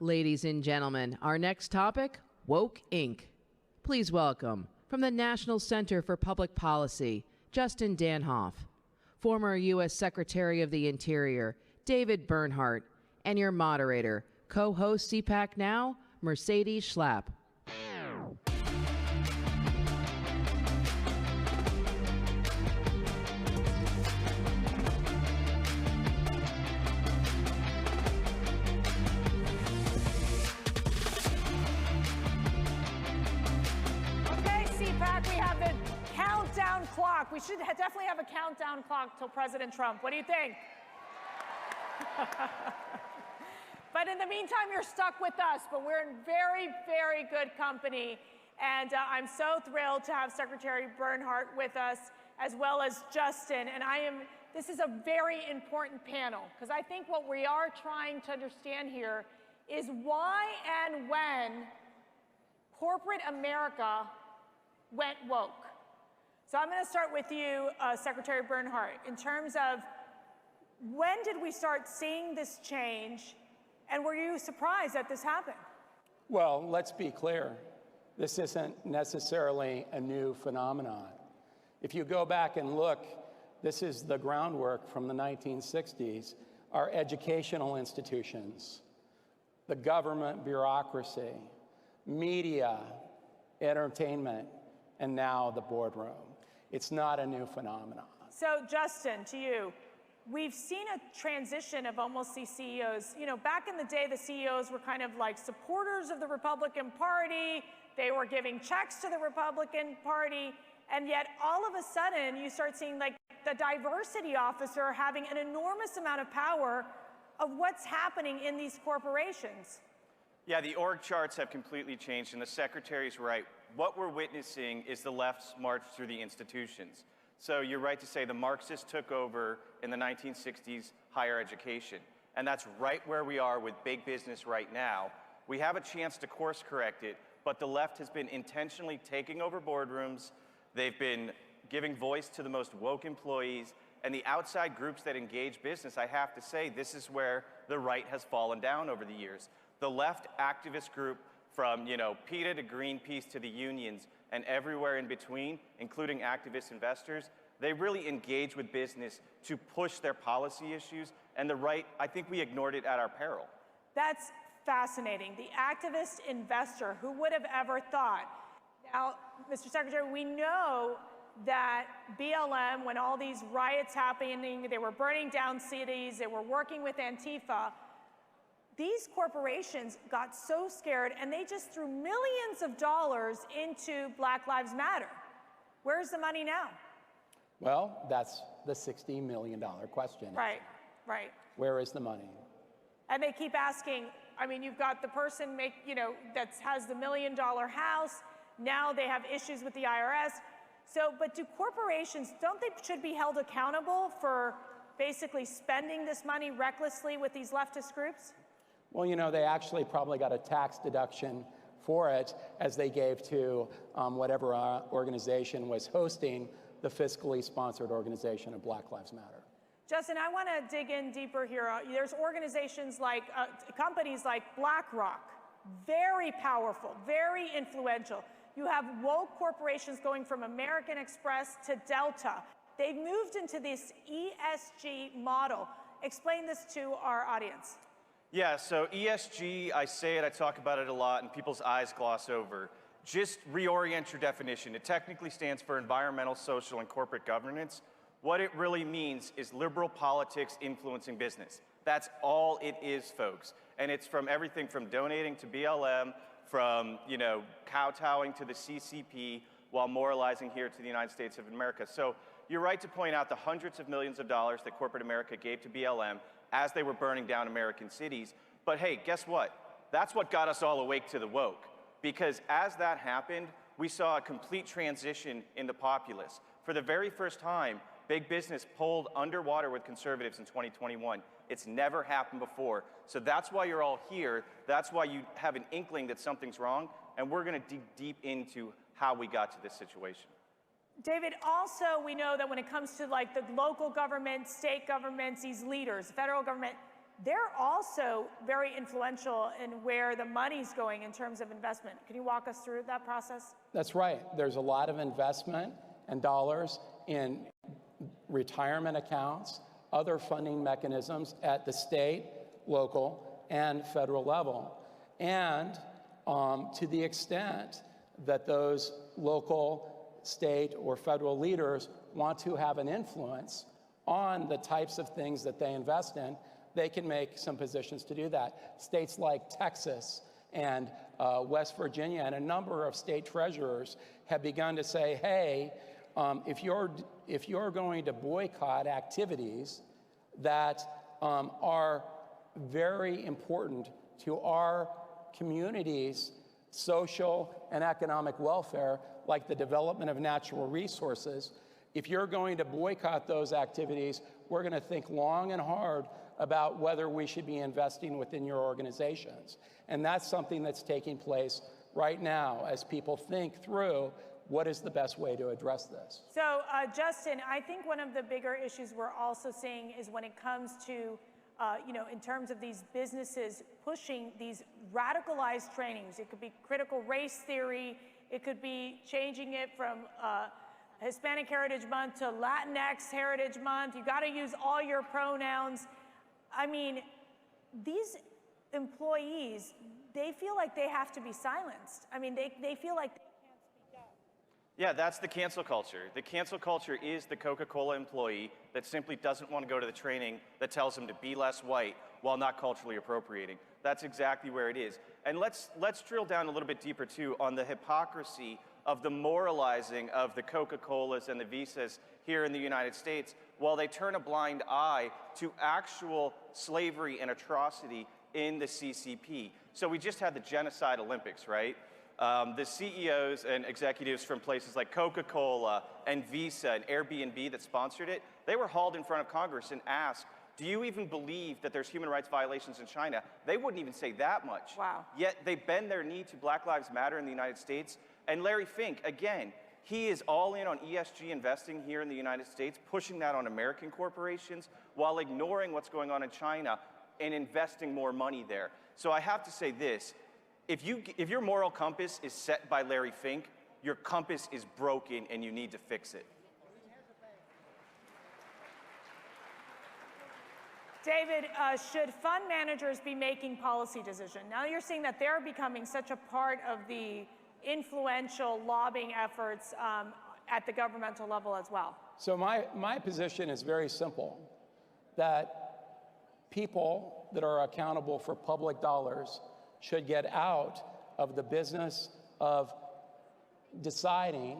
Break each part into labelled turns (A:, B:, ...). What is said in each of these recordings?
A: Ladies and gentlemen, our next topic, Woke Inc. Please welcome, from the National Center for Public Policy, Justin Danhof, former U.S. Secretary of the Interior, David Bernhardt, and your moderator, co-host CPAC Now, Mercedes Schlapp.
B: We should definitely have a countdown clock till President Trump. What do you think? But in the meantime, you're stuck with us, but we're in very, very good company. And I'm so thrilled to have Secretary Bernhardt with us, as well as Justin. And this is a very important panel, because I think what we are trying to understand here is why and when corporate America went woke. So I'm going to start with you, Secretary Bernhardt, in terms of when did we start seeing this change, and were you surprised that this happened?
C: Well, let's be clear. This isn't necessarily a new phenomenon. If you go back and look, this is the groundwork from the 1960s. Our educational institutions, the government bureaucracy, media, entertainment, and now the boardroom. It's not a new phenomenon.
B: So, Justin, to you, we've seen a transition of almost these CEOs. You know, back in the day, the CEOs were kind of like supporters of the Republican Party. They were giving checks to the Republican Party. And yet, all of a sudden, you start seeing like the diversity officer having an enormous amount of power of what's happening in these corporations.
D: Yeah, the org charts have completely changed, and the Secretary's right. What we're witnessing is the left's march through the institutions. So you're right to say the Marxists took over in the 1960s higher education, and that's right where we are with big business right now. We have a chance to course correct it, but the left has been intentionally taking over boardrooms. They've been giving voice to the most woke employees, and the outside groups that engage business, I have to say, this is where the right has fallen down over the years. The left activist group, from PETA to Greenpeace to the unions and everywhere in between, including activist investors, they really engage with business to push their policy issues, and the right, I think we ignored it at our peril.
B: That's fascinating. The activist investor, who would have ever thought? Now, Mr. Secretary, we know that BLM, when all these riots happening, they were burning down cities, they were working with Antifa. These corporations got so scared, and they just threw millions of dollars into Black Lives Matter. Where's the money now?
C: Well, that's the $60 million question.
B: Right.
C: Where is the money?
B: And they keep asking, I mean, you've got the person that has the $1 million house. Now they have issues with the IRS. So, but do corporations, should be held accountable for basically spending this money recklessly with these leftist groups?
C: Well, they actually probably got a tax deduction for it, as they gave to whatever organization was hosting the fiscally sponsored organization of Black Lives Matter.
B: Justin, I want to dig in deeper here. There's organizations like, companies like BlackRock, very powerful, very influential. You have woke corporations going from American Express to Delta. They've moved into this ESG model. Explain this to our audience.
D: Yeah, so ESG, I say it, I talk about it a lot, and people's eyes gloss over. Just reorient your definition. It technically stands for environmental, social, and corporate governance. What it really means is liberal politics influencing business. That's all it is, folks. And it's from everything from donating to BLM, from kowtowing to the CCP, while moralizing here to the United States of America. So you're right to point out the hundreds of millions of dollars that corporate America gave to BLM as they were burning down American cities. But hey, guess what? That's what got us all awake to the woke. Because as that happened, we saw a complete transition in the populace. For the very first time, big business pulled underwater with conservatives in 2021. It's never happened before. So that's why you're all here. That's why you have an inkling that something's wrong. And we're going to dig deep into how we got to this situation.
B: David, also we know that when it comes to like the local government, state governments, these leaders, federal government, they're also very influential in where the money's going in terms of investment. Can you walk us through that process?
C: That's right. There's a lot of investment and dollars in retirement accounts, other funding mechanisms at the state, local, and federal level. And to the extent that those local, state, or federal leaders want to have an influence on the types of things that they invest in, they can make some positions to do that. States like Texas and West Virginia and a number of state treasurers have begun to say, hey, if you're going to boycott activities that are very important to our community's social and economic welfare, like the development of natural resources, if you're going to boycott those activities, we're going to think long and hard about whether we should be investing within your organizations. And that's something that's taking place right now as people think through what is the best way to address this.
B: So, Justin, I think one of the bigger issues we're also seeing is when it comes to, in terms of these businesses pushing these radicalized trainings. It could be critical race theory. It could be changing it from Hispanic Heritage Month to Latinx Heritage Month. You got to use all your pronouns. I mean, these employees, they feel like they have to be silenced. I mean, they feel like they can't speak up.
D: Yeah, that's the cancel culture. The cancel culture is the Coca-Cola employee that simply doesn't want to go to the training that tells him to be less white while not culturally appropriating. That's exactly where it is. And let's drill down a little bit deeper, too, on the hypocrisy of the moralizing of the Coca-Colas and the Visas here in the United States, while they turn a blind eye to actual slavery and atrocity in the CCP. So we just had the Genocide Olympics, right? The CEOs and executives from places like Coca-Cola and Visa and Airbnb that sponsored it, they were hauled in front of Congress and asked, do you even believe that there's human rights violations in China? They wouldn't even say that much.
B: Wow.
D: Yet they bend their knee to Black Lives Matter in the United States. And Larry Fink, again, he is all in on ESG investing here in the United States, pushing that on American corporations while ignoring what's going on in China and investing more money there. So I have to say this, if your moral compass is set by Larry Fink, your compass is broken and you need to fix it.
B: David, should fund managers be making policy decisions? Now you're seeing that they're becoming such a part of the influential lobbying efforts at the governmental level as well.
C: So my position is very simple, that people that are accountable for public dollars should get out of the business of deciding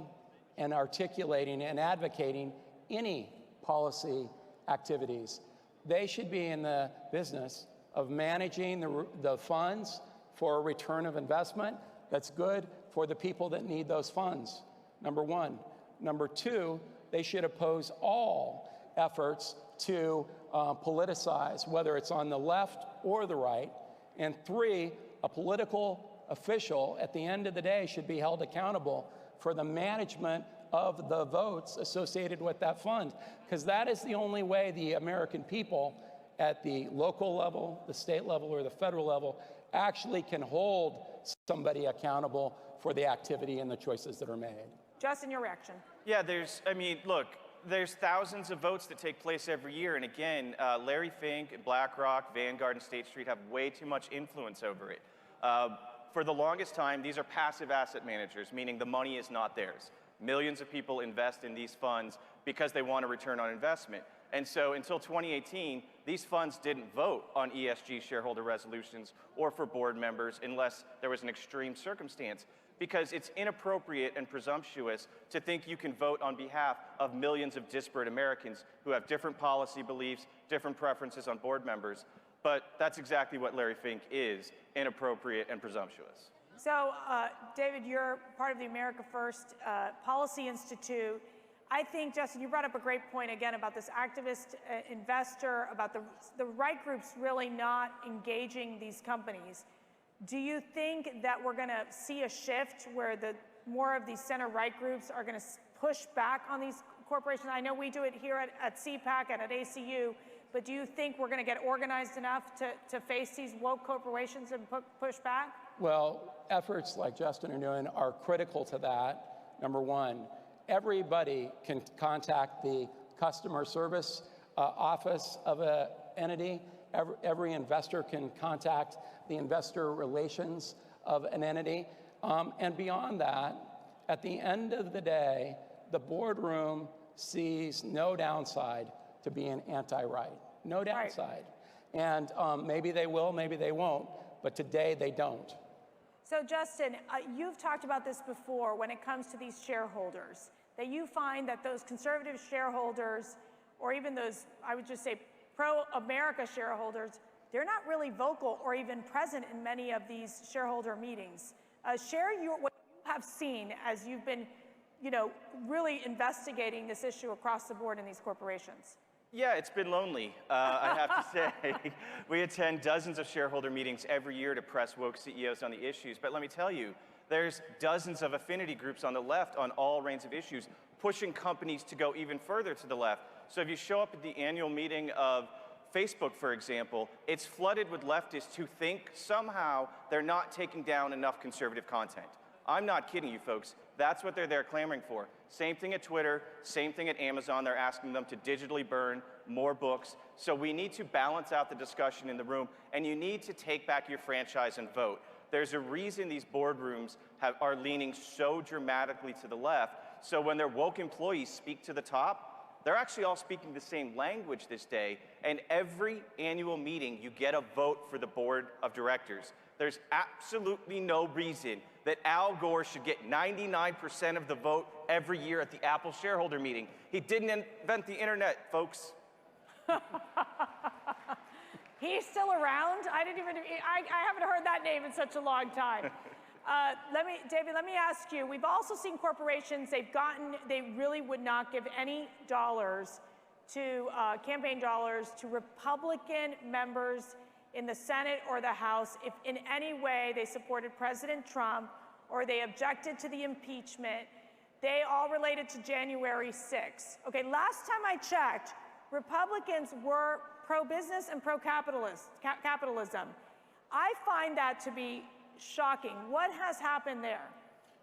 C: and articulating and advocating any policy activities. They should be in the business of managing the funds for a return of investment that's good for the people that need those funds, number one. Number two, they should oppose all efforts to politicize, whether it's on the left or the right. And three, a political official at the end of the day should be held accountable for the management of the votes associated with that fund, because that is the only way the American people at the local level, the state level, or the federal level actually can hold somebody accountable for the activity and the choices that are made.
B: Justin, your reaction.
D: Yeah, there's thousands of votes that take place every year, and again, Larry Fink, BlackRock, Vanguard, and State Street have way too much influence over it. For the longest time, these are passive asset managers, meaning the money is not theirs. Millions of people invest in these funds because they want a return on investment. And so until 2018, these funds didn't vote on ESG shareholder resolutions or for board members unless there was an extreme circumstance, because it's inappropriate and presumptuous to think you can vote on behalf of millions of disparate Americans who have different policy beliefs, different preferences on board members. But that's exactly what Larry Fink is, inappropriate and presumptuous.
B: So, David, you're part of the America First Policy Institute. I think, Justin, you brought up a great point again about this activist investor, about the right groups really not engaging these companies. Do you think that we're going to see a shift where more of these center-right groups are going to push back on these corporations? I know we do it here at CPAC and at ACU, but do you think we're going to get organized enough to face these woke corporations and push back?
C: Well, efforts like Justin are doing are critical to that. Number one, everybody can contact the customer service office of an entity. Every investor can contact the investor relations of an entity. And beyond that, at the end of the day, the boardroom sees no downside to being anti-right. No downside. Right. And maybe they will, maybe they won't, but today they don't.
B: So Justin, you've talked about this before when it comes to these shareholders, that you find that those conservative shareholders, or even those, I would just say, pro-America shareholders, they're not really vocal or even present in many of these shareholder meetings. Share what you have seen as you've been, really investigating this issue across the board in these corporations.
D: Yeah, it's been lonely, I have to say. We attend dozens of shareholder meetings every year to press woke CEOs on the issues, but let me tell you, there's dozens of affinity groups on the left on all range of issues, pushing companies to go even further to the left. So if you show up at the annual meeting of Facebook, for example, it's flooded with leftists who think somehow they're not taking down enough conservative content. I'm not kidding you, folks. That's what they're there clamoring for. Same thing at Twitter, same thing at Amazon. They're asking them to digitally burn more books. So we need to balance out the discussion in the room, and you need to take back your franchise and vote. There's a reason these boardrooms are leaning so dramatically to the left. So when their woke employees speak to the top, they're actually all speaking the same language this day. And every annual meeting, you get a vote for the board of directors. There's absolutely no reason that Al Gore should get 99% of the vote every year at the Apple shareholder meeting. He didn't invent the internet, folks.
B: He's still around? I haven't heard that name in such a long time. David, let me ask you, we've also seen corporations, they really would not give any dollars to, campaign dollars to Republican members in the Senate or the House if in any way they supported President Trump or they objected to the impeachment. They all related to January 6th. Okay, last time I checked, Republicans were pro-business and pro-capitalism. I find that to be shocking. What has happened there?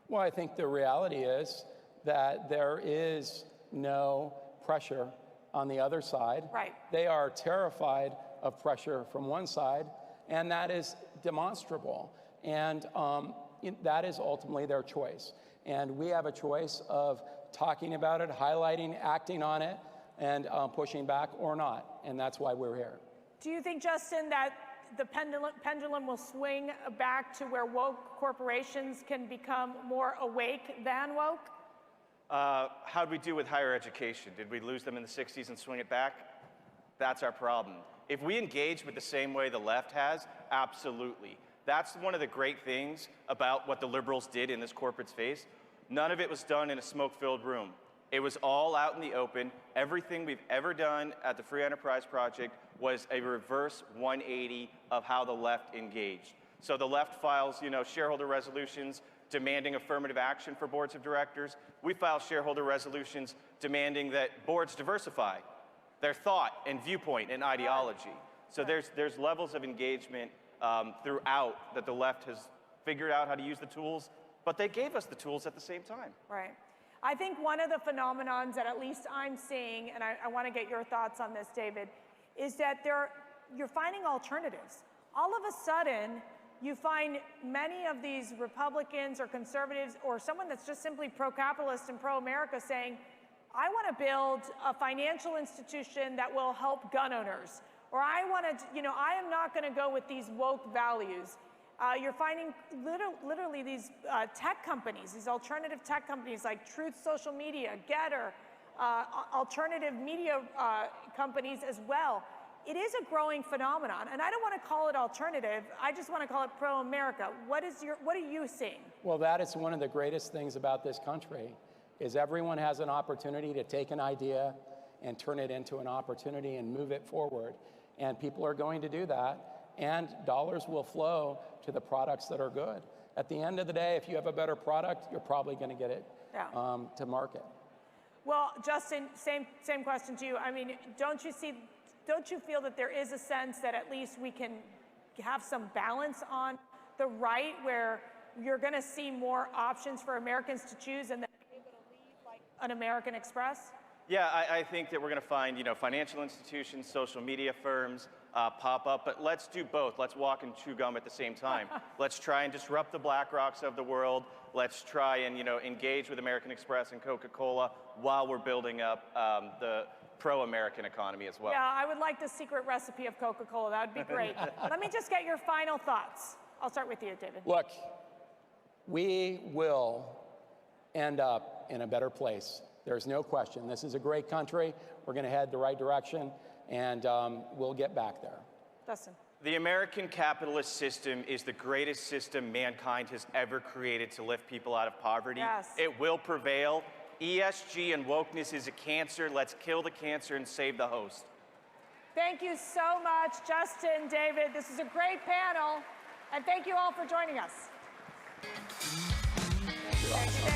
C: Well, I think the reality is that there is no pressure on the other side.
B: Right.
C: They are terrified of pressure from one side, and that is demonstrable. And that is ultimately their choice. And we have a choice of talking about it, highlighting, acting on it, and pushing back or not. And that's why we're here.
B: Do you think, Justin, that the pendulum will swing back to where woke corporations can become more awake than woke?
D: How'd we do with higher education? Did we lose them in the 60s and swing it back? That's our problem. If we engage with the same way the left has, absolutely. That's one of the great things about what the liberals did in this corporate space. None of it was done in a smoke-filled room. It was all out in the open. Everything we've ever done at the Free Enterprise Project was a reverse 180 of how the left engaged. So the left files, shareholder resolutions demanding affirmative action for boards of directors. We file shareholder resolutions demanding that boards diversify their thought and viewpoint and ideology. So there's levels of engagement throughout that the left has figured out how to use the tools, but they gave us the tools at the same time.
B: Right. I think one of the phenomenons that at least I'm seeing, and I want to get your thoughts on this, David, is that you're finding alternatives. All of a sudden, you find many of these Republicans or conservatives or someone that's just simply pro-capitalist and pro-America saying, I want to build a financial institution that will help gun owners. Or I am not going to go with these woke values. You're finding literally these tech companies, these alternative tech companies like Truth Social Media, Getter, alternative media companies as well. It is a growing phenomenon, and I don't want to call it alternative. I just want to call it pro-America. What are you seeing? Well,
C: that is one of the greatest things about this country, is everyone has an opportunity to take an idea and turn it into an opportunity and move it forward. And people are going to do that, and dollars will flow to the products that are good. At the end of the day, if you have a better product, you're probably going to get it to market.
B: Well, Justin, same question to you. I mean, don't you see don't you feel that there is a sense that at least we can have some balance on the right, where you're going to see more options for Americans to choose and then be able to leave like an American Express?
D: Yeah, I think that we're going to find, financial institutions, social media firms pop up, but let's do both. Let's walk and chew gum at the same time. Let's try and disrupt the BlackRocks of the world. Let's try and, engage with American Express and Coca-Cola while we're building up the pro-American economy as well.
B: Yeah, I would like the secret recipe of Coca-Cola. That would be great. Let me just get your final thoughts. I'll start with you, David.
C: Look, we will end up in a better place. There's no question. This is a great country. We're going to head the right direction, and we'll get back there.
B: Dustin.
D: The American capitalist system is the greatest system mankind has ever created to lift people out of poverty.
B: Yes.
D: It will prevail. ESG and wokeness is a cancer. Let's kill the cancer and save the host.
B: Thank you so much, Justin, David. This is a great panel, and thank you all for joining us.
C: You're awesome.